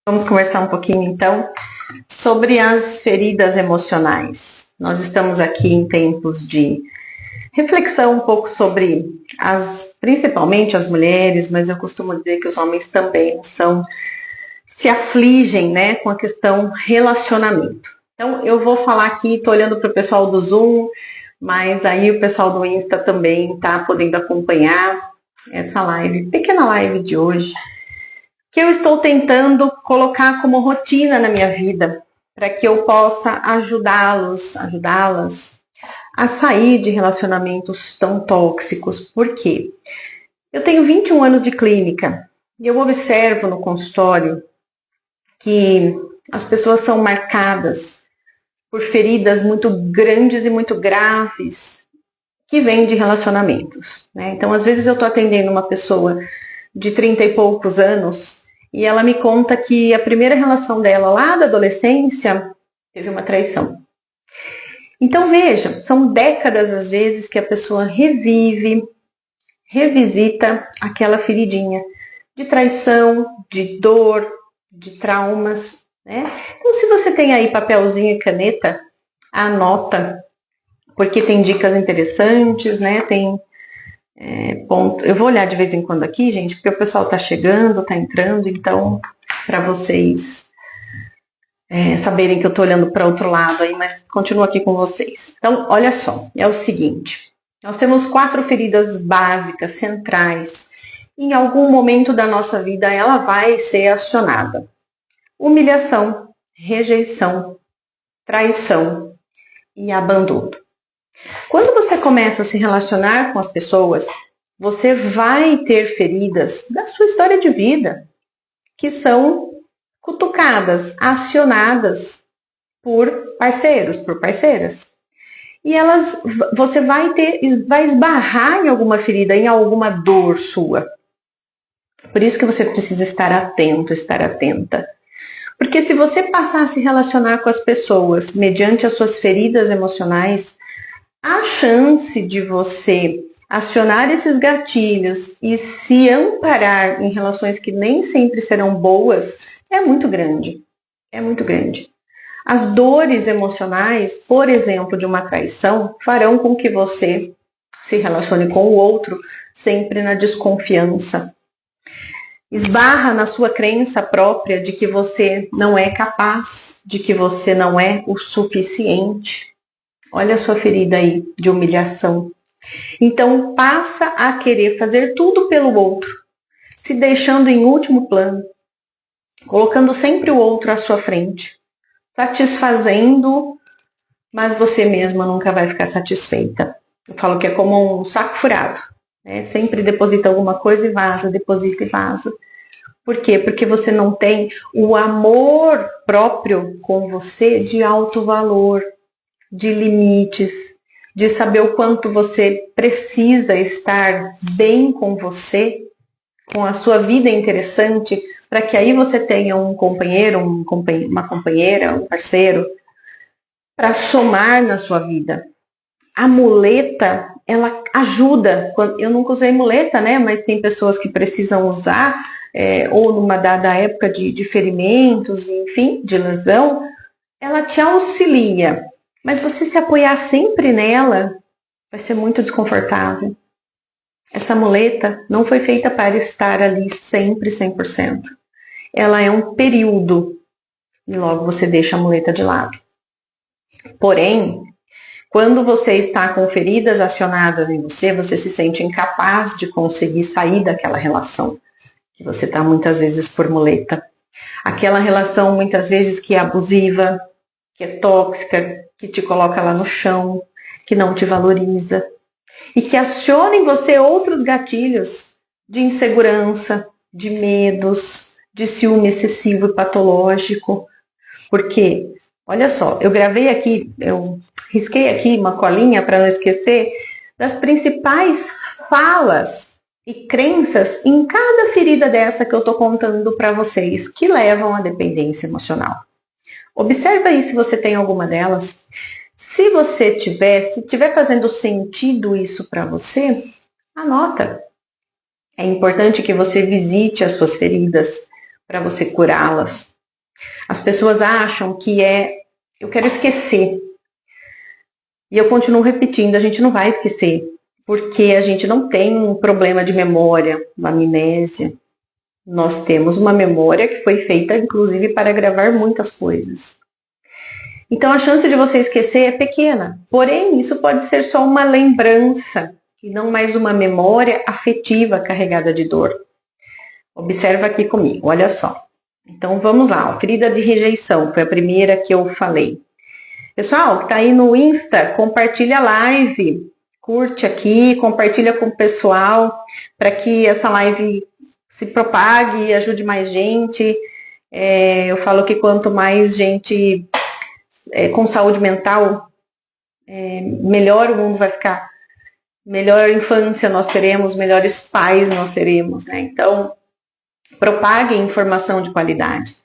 Vamos conversar um pouquinho então sobre as feridas emocionais. Nós estamos aqui em tempos de reflexão um pouco sobre principalmente as mulheres, mas eu costumo dizer que os homens também se afligem, né, com a questão relacionamento. Então eu vou falar aqui, estou olhando para o pessoal do Zoom, mas aí o pessoal do Insta também está podendo acompanhar essa live, pequena live de hoje, que eu estou tentando colocar como rotina na minha vida, para que eu possa ajudá-las a sair de relacionamentos tão tóxicos. Por quê? Eu tenho 21 anos de clínica e eu observo no consultório que as pessoas são marcadas por feridas muito grandes e muito graves que vêm de relacionamentos, né? Então, às vezes eu estou atendendo uma pessoa de 30 e poucos anos e ela me conta que a primeira relação dela lá da adolescência teve uma traição. Então veja, são décadas às vezes que a pessoa revisita aquela feridinha de traição, de dor, de traumas, né? Então se você tem aí papelzinho e caneta, anota, porque tem dicas interessantes, né? Tem ponto. Eu vou olhar de vez em quando aqui, gente, porque o pessoal tá chegando, tá entrando, então para vocês saberem que eu tô olhando para outro lado aí, mas continuo aqui com vocês. Então, olha só, é o seguinte, nós temos 4 feridas básicas, centrais. Em algum momento da nossa vida ela vai ser acionada. Humilhação, rejeição, traição e abandono. Quando você começa a se relacionar com as pessoas, você vai ter feridas da sua história de vida que são cutucadas, acionadas por parceiros, por parceiras. E você vai esbarrar em alguma ferida, em alguma dor sua. Por isso que você precisa estar atento, estar atenta. Porque se você passar a se relacionar com as pessoas mediante as suas feridas emocionais, a chance de você acionar esses gatilhos e se amparar em relações que nem sempre serão boas é muito grande. É muito grande. As dores emocionais, por exemplo, de uma traição, farão com que você se relacione com o outro sempre na desconfiança. Esbarra na sua crença própria de que você não é capaz, de que você não é o suficiente. Olha a sua ferida aí de humilhação. Então passa a querer fazer tudo pelo outro, se deixando em último plano, colocando sempre o outro à sua frente, satisfazendo, mas você mesma nunca vai ficar satisfeita. Eu falo que é como um saco furado, né? Sempre deposita alguma coisa e vaza, deposita e vaza. Por quê? Porque você não tem o amor próprio com você de alto valor, de limites, de saber o quanto você precisa estar bem com você, com a sua vida interessante, para que aí você tenha um companheiro, uma companheira, um parceiro, para somar na sua vida. A muleta, ela ajuda. Eu nunca usei muleta, né? Mas tem pessoas que precisam usar, ou numa dada época de ferimentos, enfim, de lesão, ela te auxilia. Mas você se apoiar sempre nela vai ser muito desconfortável. Essa muleta não foi feita para estar ali sempre 100%. Ela é um período e logo você deixa a muleta de lado. Porém, quando você está com feridas acionadas em você, você se sente incapaz de conseguir sair daquela relação que você está muitas vezes por muleta. Aquela relação muitas vezes que é abusiva, que é tóxica, que te coloca lá no chão, que não te valoriza e que aciona em você outros gatilhos de insegurança, de medos, de ciúme excessivo e patológico. Porque, olha só, eu gravei aqui, eu risquei aqui uma colinha para não esquecer das principais falas e crenças em cada ferida dessa que eu estou contando para vocês, que levam à dependência emocional. Observa aí se você tem alguma delas. Se você tiver fazendo sentido isso para você, anota. É importante que você visite as suas feridas para você curá-las. As pessoas acham que eu quero esquecer. E eu continuo repetindo, a gente não vai esquecer, porque a gente não tem um problema de memória, uma amnésia. Nós temos uma memória que foi feita, inclusive, para gravar muitas coisas. Então, a chance de você esquecer é pequena. Porém, isso pode ser só uma lembrança e não mais uma memória afetiva carregada de dor. Observa aqui comigo, olha só. Então, vamos lá. Ferida de rejeição foi a primeira que eu falei. Pessoal, que tá aí no Insta, compartilha a live. Curte aqui, compartilha com o pessoal para que essa live se propague e ajude mais gente. Eu falo que quanto mais gente com saúde mental, melhor o mundo vai ficar. Melhor infância nós teremos, melhores pais nós seremos, né? Então, propaguem informação de qualidade.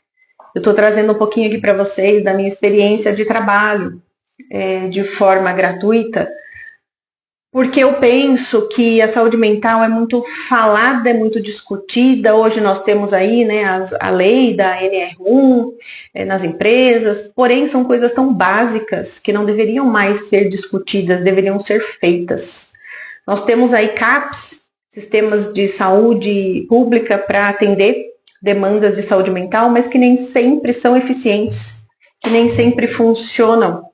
Eu estou trazendo um pouquinho aqui para vocês da minha experiência de trabalho de forma gratuita, porque eu penso que a saúde mental é muito falada, é muito discutida. Hoje nós temos aí, né, a lei da NR1 nas empresas, porém são coisas tão básicas que não deveriam mais ser discutidas, deveriam ser feitas. Nós temos aí CAPs, sistemas de saúde pública para atender demandas de saúde mental, mas que nem sempre são eficientes, que nem sempre funcionam.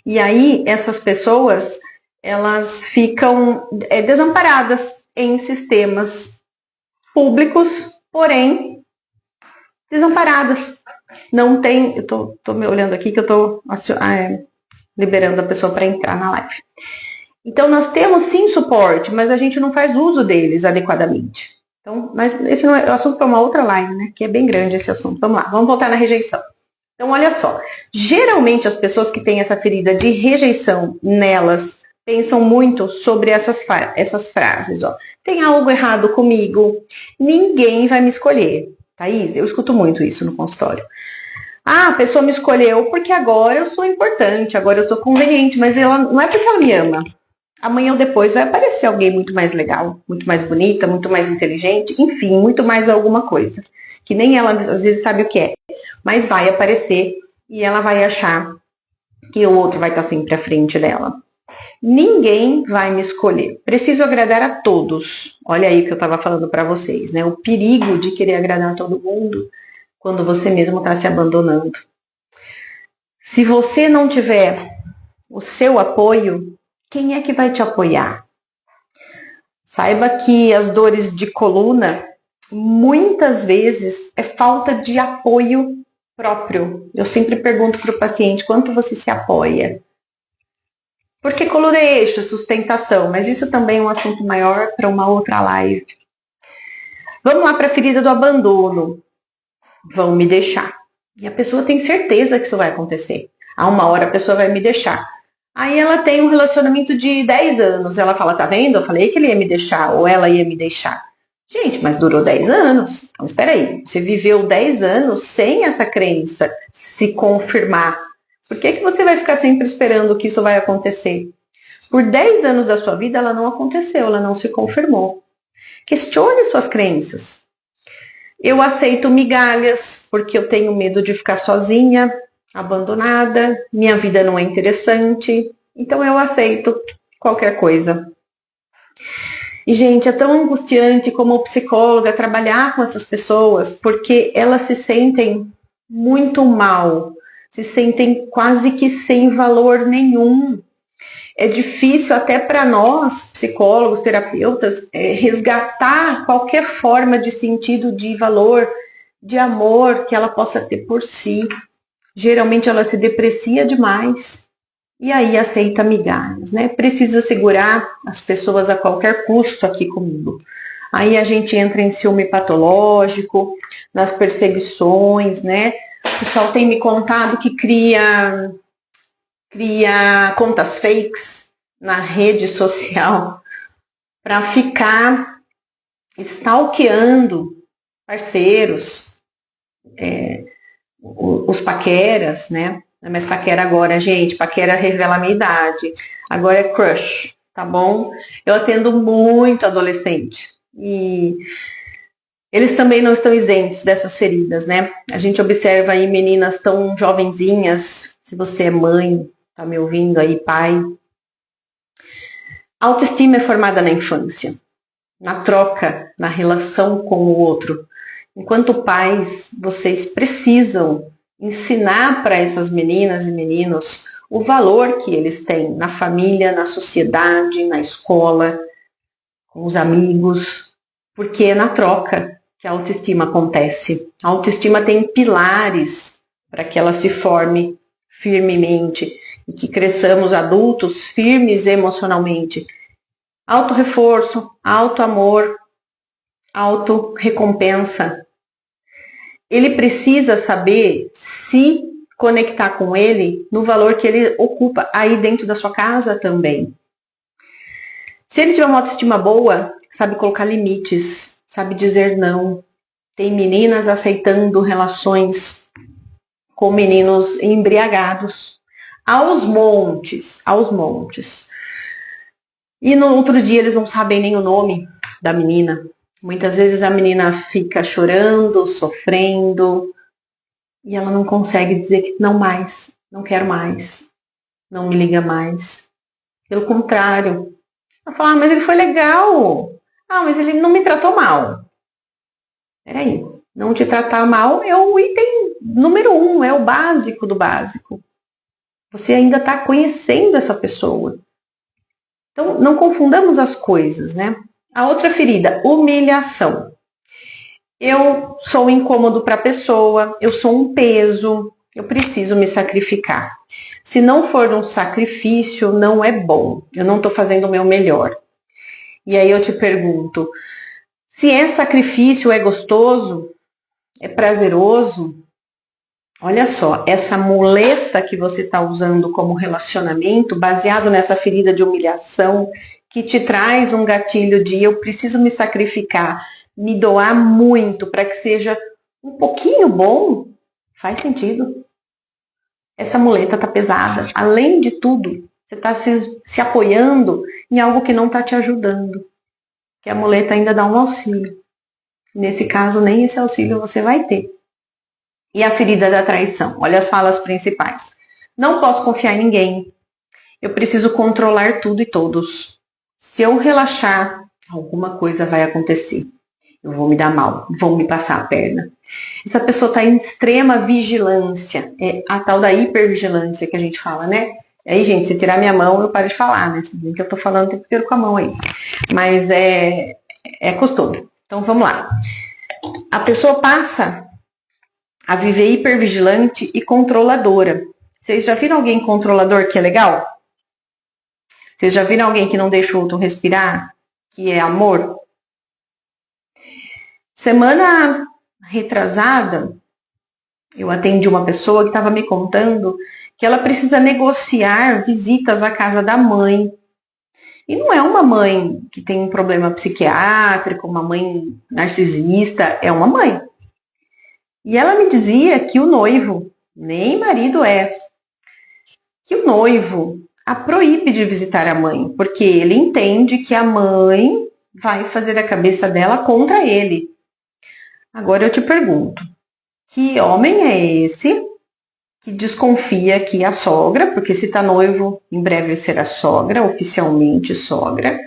E aí essas pessoas elas ficam desamparadas em sistemas públicos, porém desamparadas. Não tem, eu tô me olhando aqui que eu tô liberando a pessoa para entrar na live. Então nós temos sim suporte, mas a gente não faz uso deles adequadamente. Então, mas esse não é o assunto para uma outra live, né? Que é bem grande esse assunto. Vamos lá, vamos voltar na rejeição. Então, olha só. Geralmente as pessoas que têm essa ferida de rejeição nelas pensam muito sobre essas frases, ó. Tem algo errado comigo, ninguém vai me escolher. Thaís, eu escuto muito isso no consultório. Ah, a pessoa me escolheu porque agora eu sou importante, agora eu sou conveniente, mas ela não é porque ela me ama. Amanhã ou depois vai aparecer alguém muito mais legal, muito mais bonita, muito mais inteligente, enfim, muito mais alguma coisa. Que nem ela às vezes sabe o que é, mas vai aparecer e ela vai achar que o outro vai estar sempre à frente dela. Ninguém vai me escolher. Preciso agradar a todos. Olha aí o que eu estava falando para vocês, né? O perigo de querer agradar a todo mundo quando você mesmo está se abandonando. Se você não tiver o seu apoio, quem é que vai te apoiar? Saiba que as dores de coluna, muitas vezes, é falta de apoio próprio. Eu sempre pergunto para o paciente, quanto você se apoia? Porque coluna é eixo, sustentação, mas isso também é um assunto maior para uma outra live. Vamos lá para a ferida do abandono. Vão me deixar. E a pessoa tem certeza que isso vai acontecer. A uma hora a pessoa vai me deixar. Aí ela tem um relacionamento de 10 anos. Ela fala, tá vendo? Eu falei que ele ia me deixar, ou ela ia me deixar. Gente, mas durou 10 anos. Então, espera aí. Você viveu 10 anos sem essa crença se confirmar. Por que você vai ficar sempre esperando que isso vai acontecer? Por 10 anos da sua vida, ela não aconteceu, ela não se confirmou. Questione suas crenças. Eu aceito migalhas porque eu tenho medo de ficar sozinha, abandonada, minha vida não é interessante, então eu aceito qualquer coisa. E, gente, é tão angustiante como psicóloga trabalhar com essas pessoas, porque elas se sentem muito mal, se sentem quase que sem valor nenhum. É difícil até para nós, psicólogos, terapeutas, resgatar qualquer forma de sentido de valor, de amor que ela possa ter por si. Geralmente ela se deprecia demais e aí aceita migalhas, né? Precisa segurar as pessoas a qualquer custo aqui comigo. Aí a gente entra em ciúme patológico, nas perseguições, né? O pessoal tem me contado que cria contas fakes na rede social para ficar stalkeando parceiros, os paqueras, né? Mas paquera agora, gente, paquera revela a minha idade. Agora é crush, tá bom? Eu atendo muito adolescente e eles também não estão isentos dessas feridas, né? A gente observa aí meninas tão jovenzinhas, se você é mãe, tá me ouvindo aí, pai. A autoestima é formada na infância, na troca, na relação com o outro. Enquanto pais, vocês precisam ensinar para essas meninas e meninos o valor que eles têm na família, na sociedade, na escola, com os amigos, porque é na troca que a autoestima acontece. A autoestima tem pilares para que ela se forme firmemente e que cresçamos adultos firmes emocionalmente. Auto-reforço, auto-amor, auto-recompensa. Ele precisa saber se conectar com ele no valor que ele ocupa aí dentro da sua casa também. Se ele tiver uma autoestima boa, sabe colocar limites, sabe dizer não. Tem meninas aceitando relações com meninos embriagados. Aos montes, aos montes. E no outro dia eles não sabem nem o nome da menina. Muitas vezes a menina fica chorando, sofrendo, e ela não consegue dizer que não mais, não quero mais, não me liga mais. Pelo contrário, ela fala, mas ele foi legal. Mas ele não me tratou mal. Peraí, não te tratar mal é o item número 1, é o básico do básico. Você ainda está conhecendo essa pessoa. Então, não confundamos as coisas, né? A outra ferida, humilhação. Eu sou um incômodo para a pessoa, eu sou um peso, eu preciso me sacrificar. Se não for um sacrifício, não é bom. Eu não estou fazendo o meu melhor. E aí eu te pergunto, se é sacrifício, é gostoso, é prazeroso? Olha só, essa muleta que você está usando como relacionamento, baseado nessa ferida de humilhação, que te traz um gatilho de eu preciso me sacrificar, me doar muito para que seja um pouquinho bom, faz sentido. Essa muleta está pesada. Além de tudo, você está se apoiando em algo que não está te ajudando. Que a muleta ainda dá um auxílio. Nesse caso, nem esse auxílio você vai ter. E a ferida da traição. Olha as falas principais. Não posso confiar em ninguém. Eu preciso controlar tudo e todos. Se eu relaxar, alguma coisa vai acontecer. Eu vou me dar mal, vão me passar a perna. Essa pessoa está em extrema vigilância. É a tal da hipervigilância que a gente fala, né? Aí, gente, se tirar minha mão, eu paro de falar, né? Se que eu tô falando o tempo inteiro com a mão aí. Mas é costume. Então, vamos lá. A pessoa passa a viver hipervigilante e controladora. Vocês já viram alguém controlador que é legal? Vocês já viram alguém que não deixa o outro respirar? Que é amor? Semana retrasada, eu atendi uma pessoa que estava me contando que ela precisa negociar visitas à casa da mãe. E não é uma mãe que tem um problema psiquiátrico, uma mãe narcisista, é uma mãe. E ela me dizia que o noivo, nem marido é, que o noivo a proíbe de visitar a mãe, porque ele entende que a mãe vai fazer a cabeça dela contra ele. Agora eu te pergunto, que homem é esse que desconfia que a sogra, porque se está noivo, em breve será sogra, oficialmente sogra,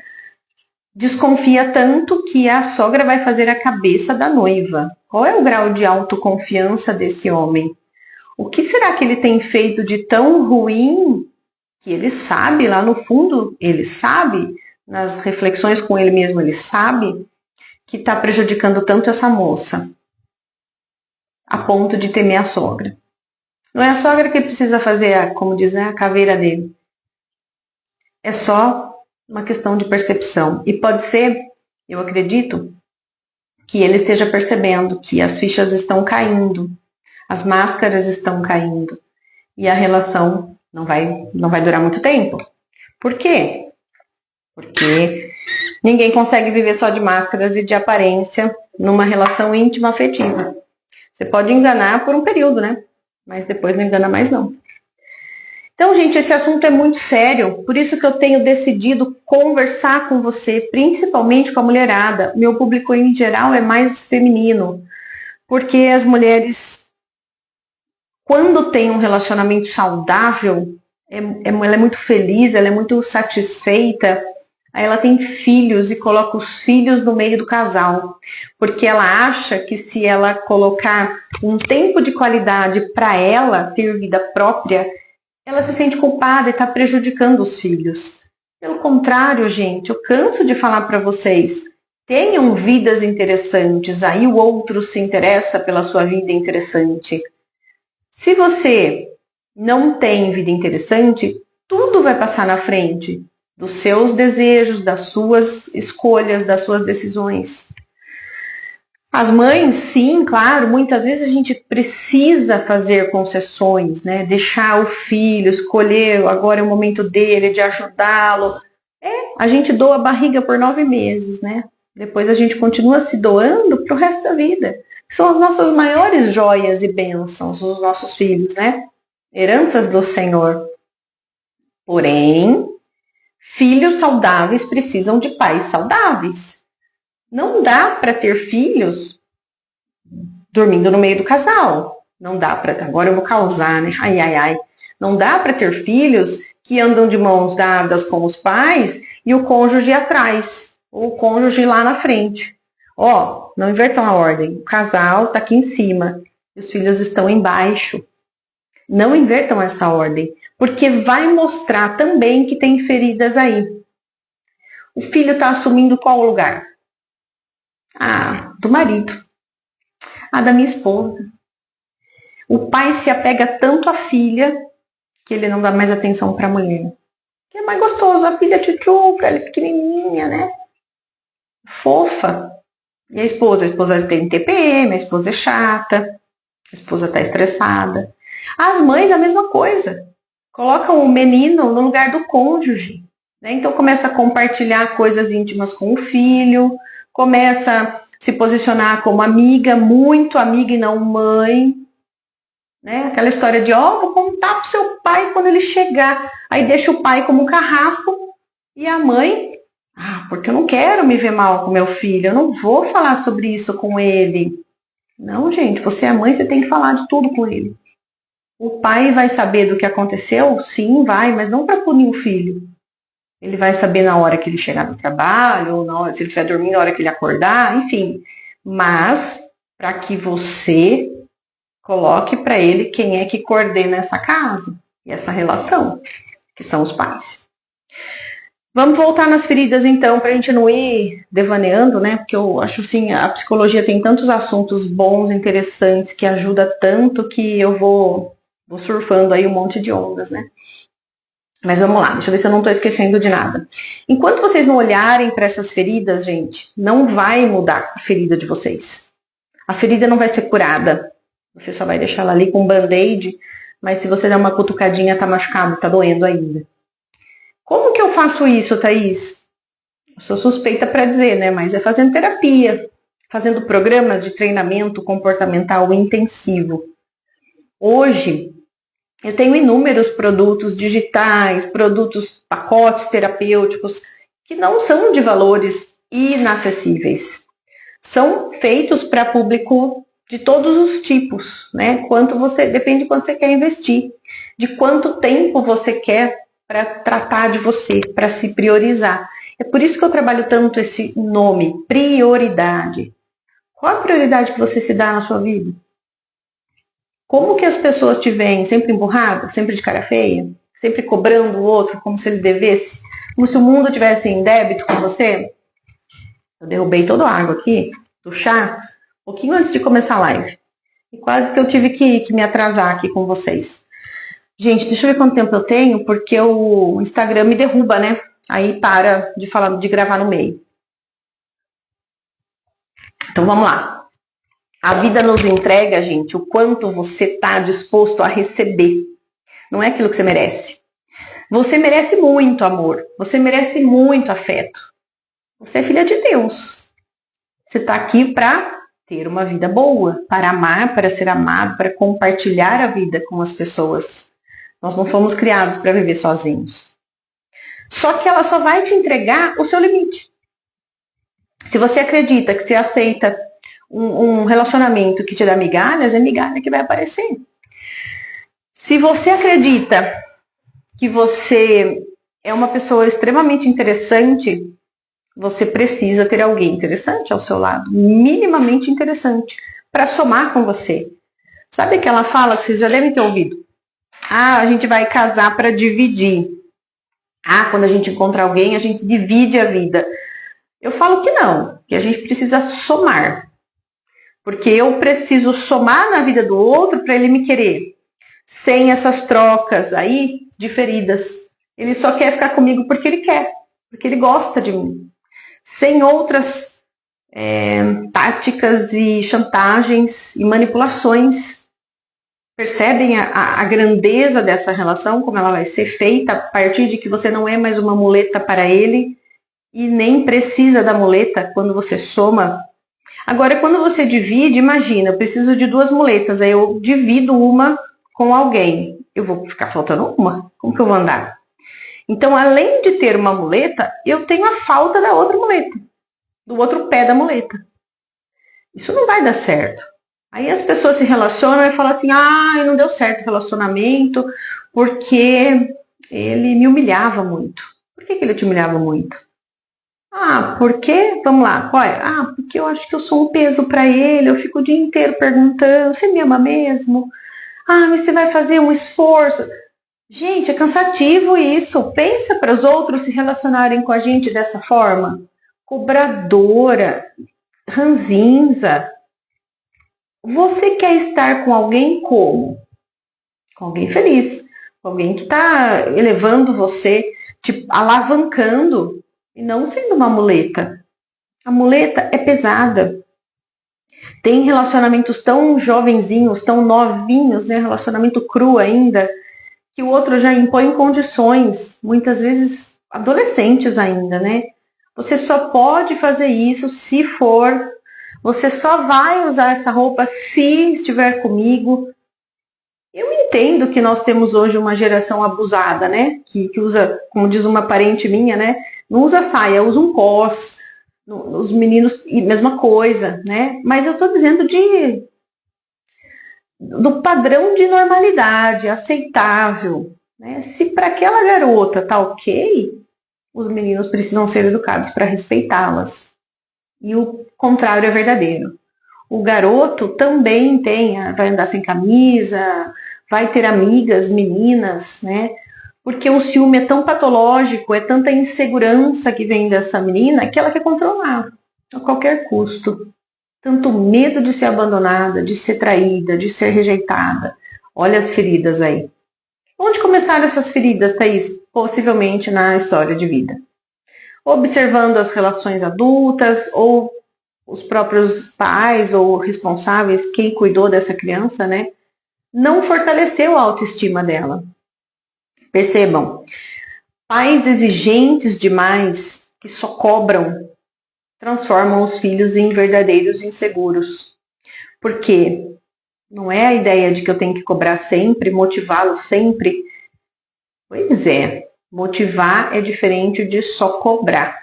desconfia tanto que a sogra vai fazer a cabeça da noiva? Qual é o grau de autoconfiança desse homem? O que será que ele tem feito de tão ruim que ele sabe, lá no fundo, ele sabe, nas reflexões com ele mesmo, ele sabe que está prejudicando tanto essa moça, a ponto de temer a sogra. Não é a sogra que precisa fazer, como diz, a caveira dele. É só uma questão de percepção. E pode ser, eu acredito, que ele esteja percebendo que as fichas estão caindo, as máscaras estão caindo, e a relação não vai durar muito tempo. Por quê? Porque ninguém consegue viver só de máscaras e de aparência numa relação íntima afetiva. Você pode enganar por um período, né? Mas depois não engana mais não. Então, gente, esse assunto é muito sério, por isso que eu tenho decidido conversar com você, principalmente com a mulherada. Meu público em geral é mais feminino, porque as mulheres, quando tem um relacionamento saudável, ela é muito feliz, ela é muito satisfeita, aí ela tem filhos e coloca os filhos no meio do casal, porque ela acha que se ela colocar um tempo de qualidade para ela ter vida própria, ela se sente culpada e está prejudicando os filhos. Pelo contrário, gente, eu canso de falar para vocês, tenham vidas interessantes, aí o outro se interessa pela sua vida interessante. Se você não tem vida interessante, tudo vai passar na frente dos seus desejos, das suas escolhas, das suas decisões. As mães, sim, claro, muitas vezes a gente precisa fazer concessões, né? Deixar o filho escolher, agora é o momento dele, de ajudá-lo. A gente doa a barriga por 9 meses, né? Depois a gente continua se doando para o resto da vida. São as nossas maiores joias e bênçãos, os nossos filhos, né? Heranças do Senhor. Porém, filhos saudáveis precisam de pais saudáveis. Não dá para ter filhos dormindo no meio do casal. Não dá para. Agora eu vou causar, né? Ai, ai, ai. Não dá para ter filhos que andam de mãos dadas com os pais e o cônjuge atrás, ou o cônjuge lá na frente. Ó, não invertam a ordem. O casal está aqui em cima e os filhos estão embaixo. Não invertam essa ordem, porque vai mostrar também que tem feridas aí. O filho está assumindo qual lugar? Ah, do marido. Ah, da minha esposa. O pai se apega tanto à filha que ele não dá mais atenção para a mulher. Que é mais gostoso, a filha tchutchuca, ela é pequenininha, né? Fofa. E a esposa tem TPM, a esposa é chata, a esposa está estressada. As mães, a mesma coisa. Colocam o menino no lugar do cônjuge. Né? Então começa a compartilhar coisas íntimas com o filho, começa a se posicionar como amiga, muito amiga e não mãe. Né? Aquela história de, vou contar pro seu pai quando ele chegar. Aí deixa o pai como um carrasco e a mãe, porque eu não quero me ver mal com meu filho, eu não vou falar sobre isso com ele. Não, gente, você é mãe, você tem que falar de tudo com ele. O pai vai saber do que aconteceu? Sim, vai, mas não para punir o filho. Ele vai saber na hora que ele chegar no trabalho, ou na hora, se ele estiver dormindo, na hora que ele acordar, enfim. Mas para que você coloque para ele quem é que coordena essa casa e essa relação, que são os pais. Vamos voltar nas feridas, então, para a gente não ir devaneando, né? Porque eu acho, assim, a psicologia tem tantos assuntos bons, interessantes, que ajuda tanto que eu vou surfando aí um monte de ondas, né? Mas vamos lá, deixa eu ver se eu não estou esquecendo de nada. Enquanto vocês não olharem para essas feridas, gente, não vai mudar a ferida de vocês. A ferida não vai ser curada. Você só vai deixar ela ali com um band-aid, mas se você der uma cutucadinha, tá machucado, tá doendo ainda. Como que eu faço isso, Thaís? Eu sou suspeita para dizer, né? Mas é fazendo terapia, fazendo programas de treinamento comportamental intensivo. Hoje, eu tenho inúmeros produtos digitais, produtos, pacotes terapêuticos, que não são de valores inacessíveis. São feitos para público de todos os tipos, né? Depende de quanto você quer investir, de quanto tempo você quer para tratar de você, para se priorizar. É por isso que eu trabalho tanto esse nome, prioridade. Qual a prioridade que você se dá na sua vida? Como que as pessoas te veem? Sempre emburrada? Sempre de cara feia? Sempre cobrando o outro como se ele devesse? Como se o mundo tivesse em débito com você? Eu derrubei toda a água aqui do chá, um pouquinho antes de começar a live. E quase que eu tive que me atrasar aqui com vocês. Gente, deixa eu ver quanto tempo eu tenho, porque o Instagram me derruba, né? Aí para de gravar no meio. Então vamos lá. A vida nos entrega, gente, o quanto você está disposto a receber. Não é aquilo que você merece. Você merece muito amor. Você merece muito afeto. Você é filha de Deus. Você está aqui para ter uma vida boa, para amar, para ser amado, para compartilhar a vida com as pessoas. Nós não fomos criados para viver sozinhos. Só que ela só vai te entregar o seu limite. Se você acredita que você aceita um relacionamento que te dá migalhas, é migalha que vai aparecer. Se você acredita que você é uma pessoa extremamente interessante, você precisa ter alguém interessante ao seu lado, minimamente interessante, para somar com você. Sabe aquela fala que vocês já devem ter ouvido? Ah, a gente vai casar para dividir. Ah, quando a gente encontra alguém, a gente divide a vida. Eu falo que não, que a gente precisa somar. Porque eu preciso somar na vida do outro para ele me querer. Sem essas trocas aí de feridas. Ele só quer ficar comigo porque ele quer, porque ele gosta de mim. Sem outras táticas e chantagens e manipulações. Percebem a grandeza dessa relação, como ela vai ser feita a partir de que você não é mais uma muleta para ele e nem precisa da muleta quando você soma. Agora, quando você divide, imagina, eu preciso de 2 muletas, aí eu divido uma com alguém. Eu vou ficar faltando uma? Como que eu vou andar? Então, além de ter uma muleta, eu tenho a falta da outra muleta, do outro pé da muleta. Isso não vai dar certo. Aí as pessoas se relacionam e falam assim, não deu certo o relacionamento porque ele me humilhava muito. Por que ele te humilhava muito? Porque, vamos lá, qual é? Porque eu acho que eu sou um peso para ele, eu fico o dia inteiro perguntando, você me ama mesmo? Mas você vai fazer um esforço? Gente, é cansativo isso. Pensa para os outros se relacionarem com a gente dessa forma. Cobradora, ranzinza. Você quer estar com alguém como? Com alguém feliz. Com alguém que está elevando você, te alavancando e não sendo uma muleta. A muleta é pesada. Tem relacionamentos tão jovenzinhos, tão novinhos, né? Relacionamento cru ainda, que o outro já impõe condições, muitas vezes adolescentes ainda, né? Você só pode fazer isso se for, você só vai usar essa roupa se estiver comigo. Eu entendo que nós temos hoje uma geração abusada, né? Que usa, como diz uma parente minha, né? Não usa saia, usa um cos. Os meninos, mesma coisa, né? Mas eu tô dizendo do padrão de normalidade, aceitável, né? Se para aquela garota tá ok, os meninos precisam ser educados para respeitá-las. E o contrário é verdadeiro. O garoto também vai andar sem camisa, vai ter amigas, meninas, né? Porque o ciúme é tão patológico, é tanta insegurança que vem dessa menina que ela quer controlar a qualquer custo. Tanto medo de ser abandonada, de ser traída, de ser rejeitada. Olha as feridas aí. Onde começaram essas feridas, Thaís? Possivelmente na história de vida. Observando as relações adultas ou os próprios pais ou responsáveis, quem cuidou dessa criança, né? Não fortaleceu a autoestima dela. Percebam, pais exigentes demais, que só cobram, transformam os filhos em verdadeiros inseguros. Porque não é a ideia de que eu tenho que cobrar sempre, motivá-los sempre. Pois é, motivar é diferente de só cobrar.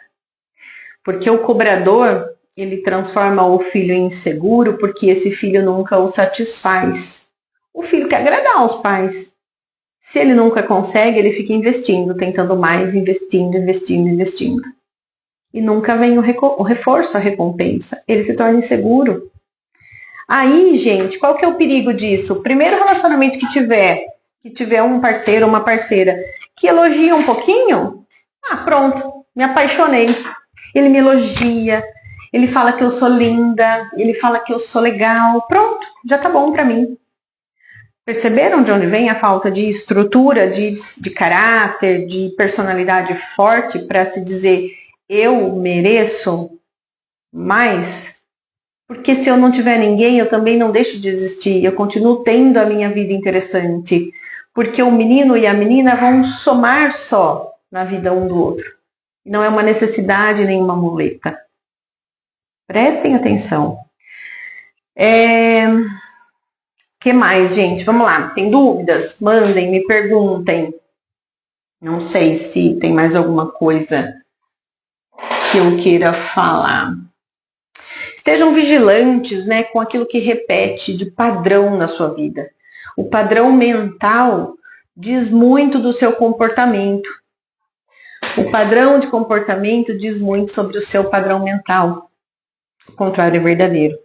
Porque o cobrador, ele transforma o filho em inseguro porque esse filho nunca o satisfaz. O filho quer agradar os pais. Se ele nunca consegue, ele fica investindo, tentando mais, investindo. E nunca vem o reforço, a recompensa. Ele se torna inseguro. Aí, gente, qual que é o perigo disso? O primeiro relacionamento que tiver um parceiro ou uma parceira que elogia um pouquinho, pronto, me apaixonei. Ele me elogia, ele fala que eu sou linda, ele fala que eu sou legal, pronto, já tá bom pra mim. Perceberam de onde vem a falta de estrutura, de caráter, de personalidade forte para se dizer eu mereço mais? Porque se eu não tiver ninguém, eu também não deixo de existir, eu continuo tendo a minha vida interessante. Porque o menino e a menina vão somar só na vida um do outro. Não é uma necessidade nem uma muleta. Prestem atenção. que mais, gente? Vamos lá. Tem dúvidas? Mandem, me perguntem. Não sei se tem mais alguma coisa que eu queira falar. Estejam vigilantes, né, com aquilo que repete de padrão na sua vida. O padrão mental diz muito do seu comportamento. O padrão de comportamento diz muito sobre o seu padrão mental. O contrário é verdadeiro.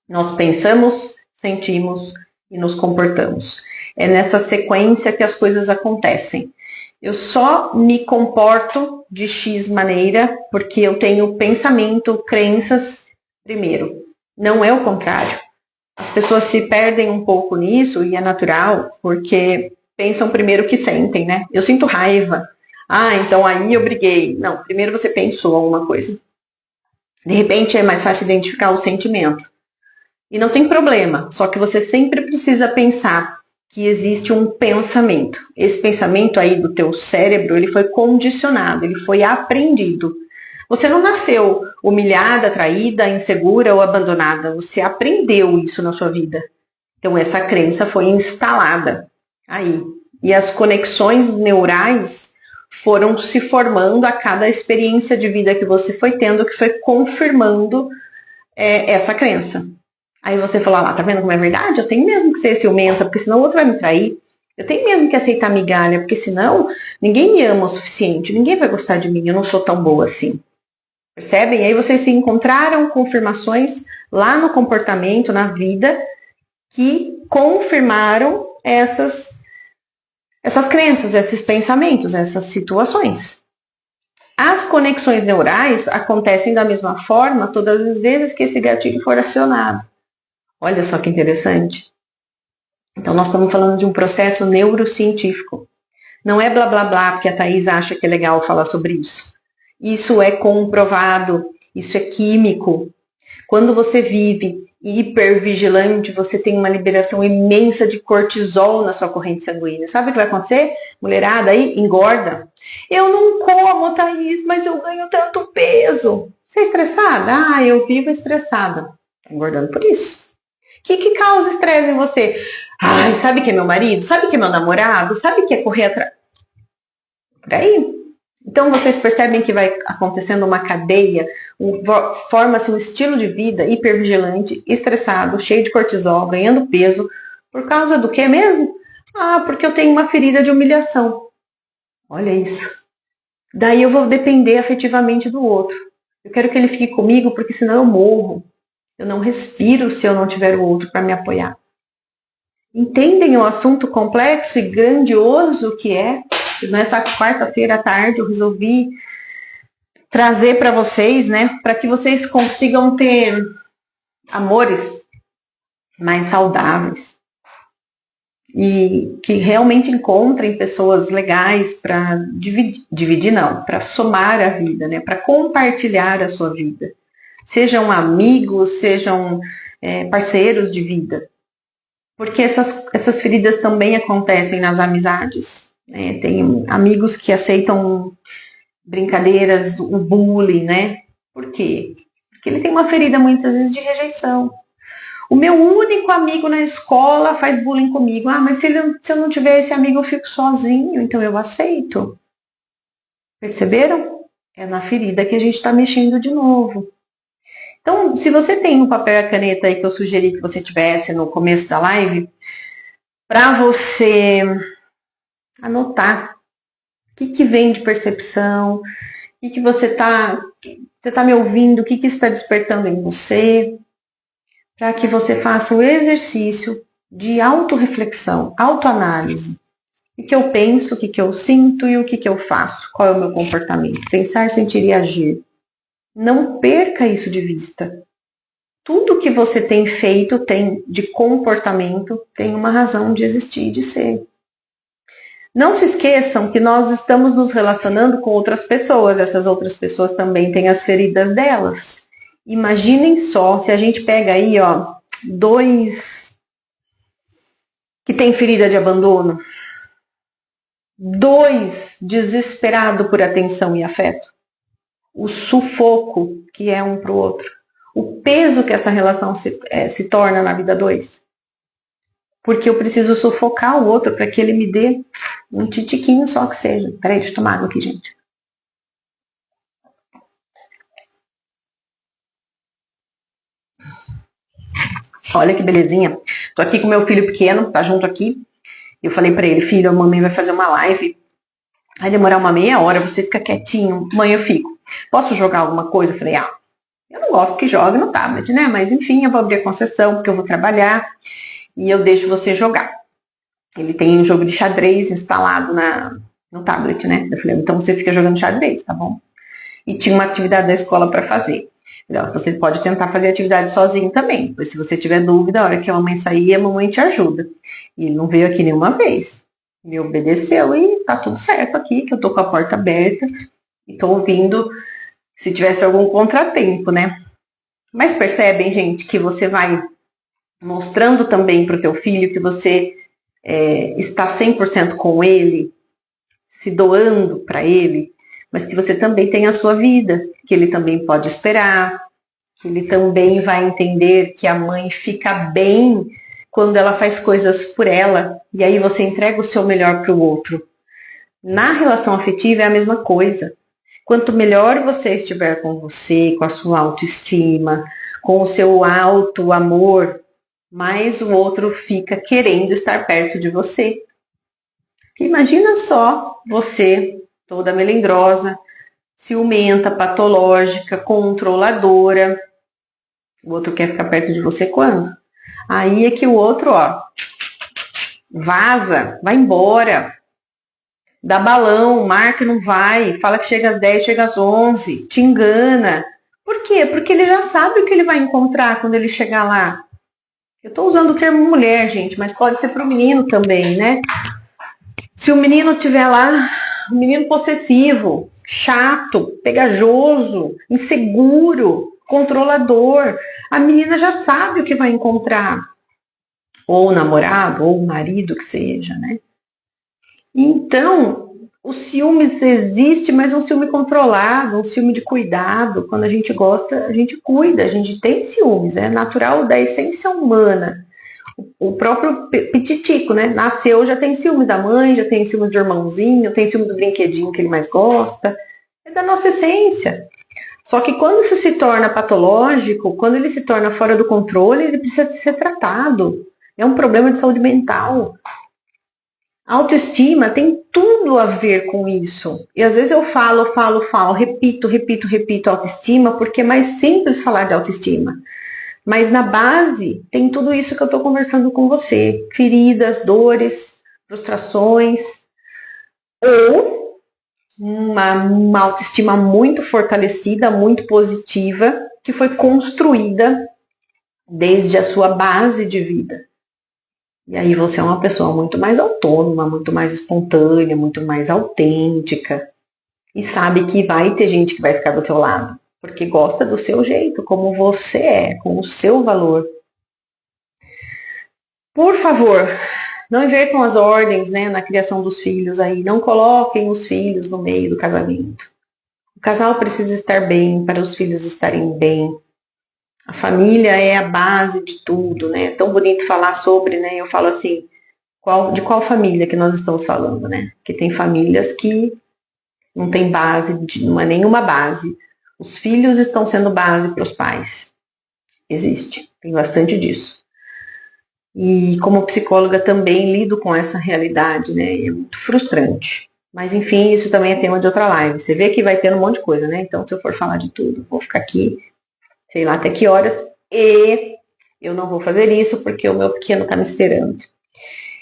Nós pensamos, sentimos e nos comportamos. É nessa sequência que as coisas acontecem. Eu só me comporto de X maneira porque eu tenho pensamento, crenças primeiro. Não é o contrário. As pessoas se perdem um pouco nisso e é natural porque pensam primeiro o que sentem, né? Eu sinto raiva. Ah, então aí eu briguei. Não, primeiro você pensou alguma coisa. De repente é mais fácil identificar o sentimento. E não tem problema, só que você sempre precisa pensar que existe um pensamento. Esse pensamento aí do teu cérebro, ele foi condicionado, ele foi aprendido. Você não nasceu humilhada, traída, insegura ou abandonada. Você aprendeu isso na sua vida. Então essa crença foi instalada aí. E as conexões neurais foram se formando a cada experiência de vida que você foi tendo, que foi confirmando essa crença. Aí você fala lá, tá vendo como é verdade? Eu tenho mesmo que ser ciumenta, porque senão o outro vai me trair. Eu tenho mesmo que aceitar migalha, porque senão ninguém me ama o suficiente, ninguém vai gostar de mim, eu não sou tão boa assim. Percebem? Aí vocês se encontraram confirmações lá no comportamento, na vida, que confirmaram essas crenças, esses pensamentos, essas situações. As conexões neurais acontecem da mesma forma todas as vezes que esse gatilho for acionado. Olha só que interessante. Então, nós estamos falando de um processo neurocientífico. Não é blá blá blá, porque a Thaís acha que é legal falar sobre isso. Isso é comprovado, isso é químico. Quando você vive hipervigilante, você tem uma liberação imensa de cortisol na sua corrente sanguínea. Sabe o que vai acontecer? Mulherada aí engorda. Eu não como, Thaís, mas eu ganho tanto peso. Você é estressada? Ah, eu vivo estressada. Está engordando por isso. O que causa estresse em você? Ai, sabe que é meu marido? Sabe que é meu namorado? Sabe que é correr atrás? Por aí. Então vocês percebem que vai acontecendo uma cadeia, forma-se um estilo de vida hipervigilante, estressado, cheio de cortisol, ganhando peso. Por causa do que mesmo? Ah, porque eu tenho uma ferida de humilhação. Olha isso. Daí eu vou depender afetivamente do outro. Eu quero que ele fique comigo porque senão eu morro. Eu não respiro se eu não tiver o outro para me apoiar. Entendem o assunto complexo e grandioso que é? Nessa quarta-feira à tarde eu resolvi trazer para vocês, né? Para que vocês consigam ter amores mais saudáveis. E que realmente encontrem pessoas legais para dividir não, para somar a vida, né? Para compartilhar a sua vida. Sejam amigos, sejam parceiros de vida. Porque essas feridas também acontecem nas amizades. Né? Tem amigos que aceitam brincadeiras, o bullying, né? Por quê? Porque ele tem uma ferida muitas vezes de rejeição. O meu único amigo na escola faz bullying comigo. Ah, mas se eu não tiver esse amigo, eu fico sozinho, então eu aceito. Perceberam? É na ferida que a gente está mexendo de novo. Então, se você tem um papel e a caneta aí que eu sugeri que você tivesse no começo da live, para você anotar o que vem de percepção, o que você está me ouvindo, o que isso está despertando em você, para que você faça o exercício de autorreflexão, autoanálise. O que eu penso, o que eu sinto e o que eu faço, qual é o meu comportamento. Pensar, sentir e agir. Não perca isso de vista. Tudo que você tem feito tem de comportamento tem uma razão de existir e de ser. Não se esqueçam que nós estamos nos relacionando com outras pessoas. Essas outras pessoas também têm as feridas delas. Imaginem só, se a gente pega aí, ó, 2 que tem ferida de abandono, 2 desesperado por atenção e afeto, o sufoco que é um para o outro, o peso que essa relação se torna na vida 2. porque eu preciso sufocar o outro para que ele me dê um titiquinho só que seja. Peraí, deixa eu tomar água aqui, gente. Olha que belezinha. Tô aqui com meu filho pequeno, tá junto aqui. Eu falei para ele, filho, a mamãe vai fazer uma live. Vai demorar uma meia hora, você fica quietinho. Mãe, eu fico. Posso jogar alguma coisa? Eu falei, eu não gosto que jogue no tablet, né? Mas enfim, eu vou abrir a concessão porque eu vou trabalhar e eu deixo você jogar. Ele tem um jogo de xadrez instalado no tablet, né? Eu falei, então você fica jogando xadrez, tá bom? E tinha uma atividade da escola para fazer. Você pode tentar fazer atividade sozinho também. Mas se você tiver dúvida, a hora que a mamãe sair, a mamãe te ajuda. E ele não veio aqui nenhuma vez. Me obedeceu e tá tudo certo aqui, que eu tô com a porta aberta e tô ouvindo se tivesse algum contratempo, né? Mas percebem, gente, que você vai mostrando também para o teu filho que você está 100% com ele, se doando para ele, mas que você também tem a sua vida, que ele também pode esperar, que ele também vai entender que a mãe fica bem quando ela faz coisas por ela, e aí você entrega o seu melhor para o outro. Na relação afetiva é a mesma coisa. Quanto melhor você estiver com você, com a sua autoestima, com o seu alto amor, mais o outro fica querendo estar perto de você. Imagina só você, toda melindrosa, ciumenta, patológica, controladora. O outro quer ficar perto de você quando? Aí é que o outro, vaza, vai embora. Dá balão, marca e não vai, fala que chega às 10, chega às 11, te engana. Por quê? Porque ele já sabe o que ele vai encontrar quando ele chegar lá. Eu estou usando o termo mulher, gente, mas pode ser para o menino também, né? Se o menino tiver lá, um menino possessivo, chato, pegajoso, inseguro, controlador, a menina já sabe o que vai encontrar. Ou o namorado, ou o marido que seja, né? Então, o ciúmes existe, mas um ciúme controlado, um ciúme de cuidado. Quando a gente gosta, a gente cuida, a gente tem ciúmes, é natural da essência humana. O próprio pititico, né? Nasceu, já tem ciúme da mãe, já tem ciúme do irmãozinho, tem ciúme do brinquedinho que ele mais gosta. É da nossa essência. Só que quando isso se torna patológico, quando ele se torna fora do controle, ele precisa ser tratado. É um problema de saúde mental. A autoestima tem tudo a ver com isso. E às vezes eu falo, repito autoestima, porque é mais simples falar de autoestima. Mas na base tem tudo isso que eu estou conversando com você. Feridas, dores, frustrações. Ou uma autoestima muito fortalecida, muito positiva, que foi construída desde a sua base de vida. E aí você é uma pessoa muito mais autônoma, muito mais espontânea, muito mais autêntica. E sabe que vai ter gente que vai ficar do teu lado. Porque gosta do seu jeito, como você é, com o seu valor. Por favor, não invertam as ordens, né, na criação dos filhos aí. Não coloquem os filhos no meio do casamento. O casal precisa estar bem para os filhos estarem bem. A família é a base de tudo, né? É tão bonito falar sobre, né? Eu falo assim, de qual família que nós estamos falando, né? Porque tem famílias que não tem base, não é nenhuma base. Os filhos estão sendo base para os pais. Existe, tem bastante disso. E como psicóloga também lido com essa realidade, né? É muito frustrante. Mas enfim, isso também é tema de outra live. Você vê que vai tendo um monte de coisa, né? Então, se eu for falar de tudo, vou ficar aqui, sei lá até que horas. E eu não vou fazer isso porque o meu pequeno está me esperando.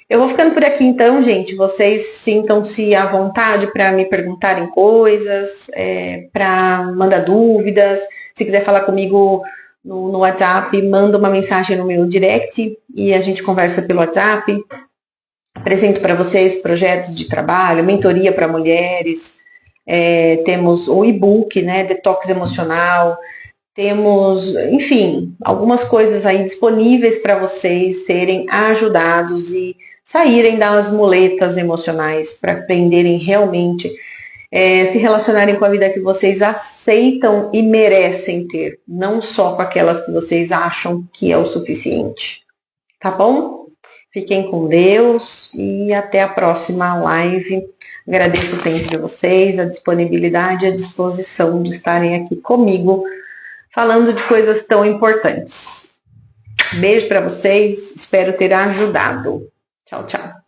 Eu vou ficando por aqui então, gente. Vocês sintam-se à vontade para me perguntarem coisas, para mandar dúvidas. Se quiser falar comigo no WhatsApp, manda uma mensagem no meu direct e a gente conversa pelo WhatsApp. Apresento para vocês projetos de trabalho, mentoria para mulheres, temos o e-book, né, Detox Emocional, temos, enfim, algumas coisas aí disponíveis para vocês serem ajudados e saírem das muletas emocionais para aprenderem realmente se relacionarem com a vida que vocês aceitam e merecem ter, não só com aquelas que vocês acham que é o suficiente. Tá bom? Fiquem com Deus e até a próxima live. Agradeço o tempo de vocês, a disponibilidade e a disposição de estarem aqui comigo, falando de coisas tão importantes. Beijo para vocês, espero ter ajudado. Tchau, tchau.